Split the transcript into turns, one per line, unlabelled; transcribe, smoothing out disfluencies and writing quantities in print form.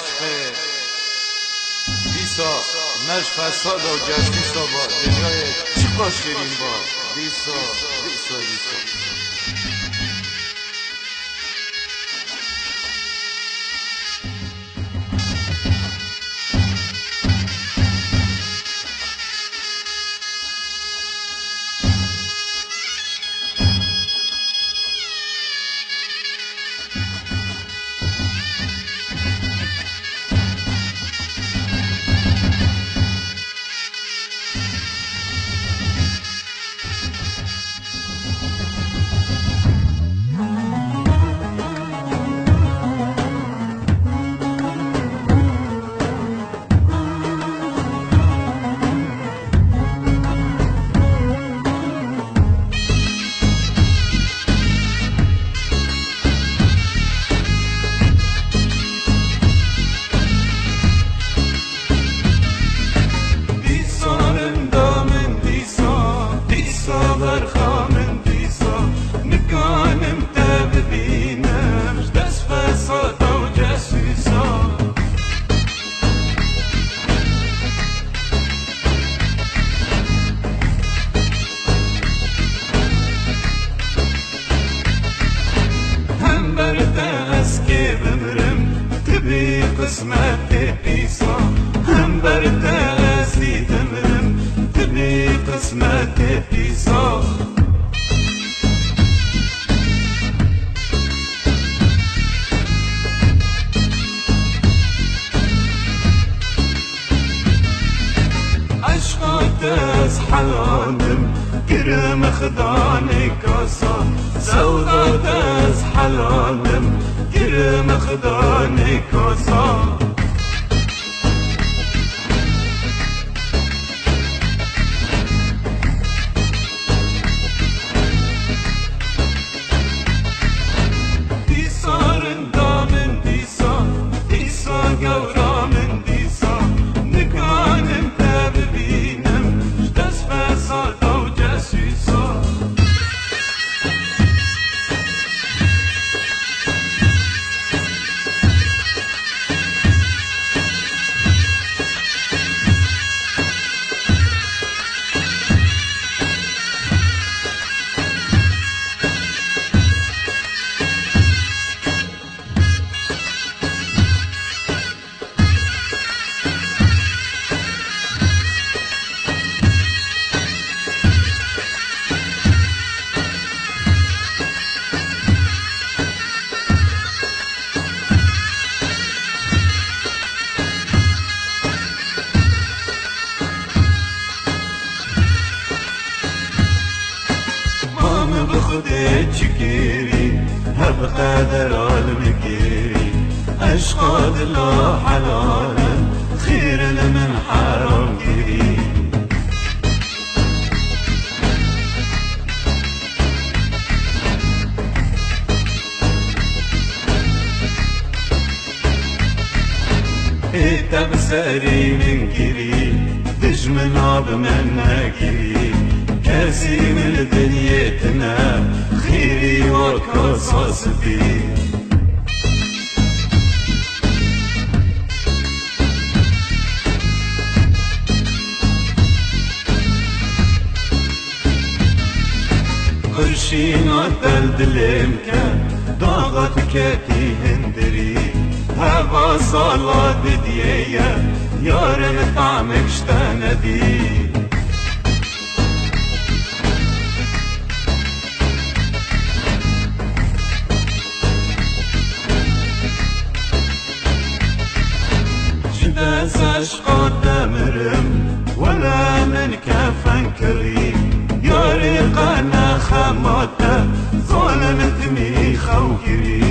عشق دیسا مش فساد و جسیسا با دنیای چی باش کریم با دیسا دیسا دیسا قسمت پیسا هم بر دستی دمرم تبی قسمت پیسا عشقات از حلالم گرم خدان کاسا سودات از حلالم گرم خدان کاسا دیسا رندامن دیسا دیسا گورامن دیسا نگانم تا ببینم دست فسادا و جسوسا بخودت چگیری هب قدر عالم گیری عشق دلا حلالم خیر لمن حرام گیری ایتا بسری من گیری دجمن آب من نگیری كاسي من دنيتنا خيري وقصص بي قرشين عدل دلمكان ضاغط كاتي هندري هبا صلاة بديايا يارن طعمك شتاندي بس عشق دمرم ولا من كفن كريم يا ريقنا خماته ظلمتني خوكري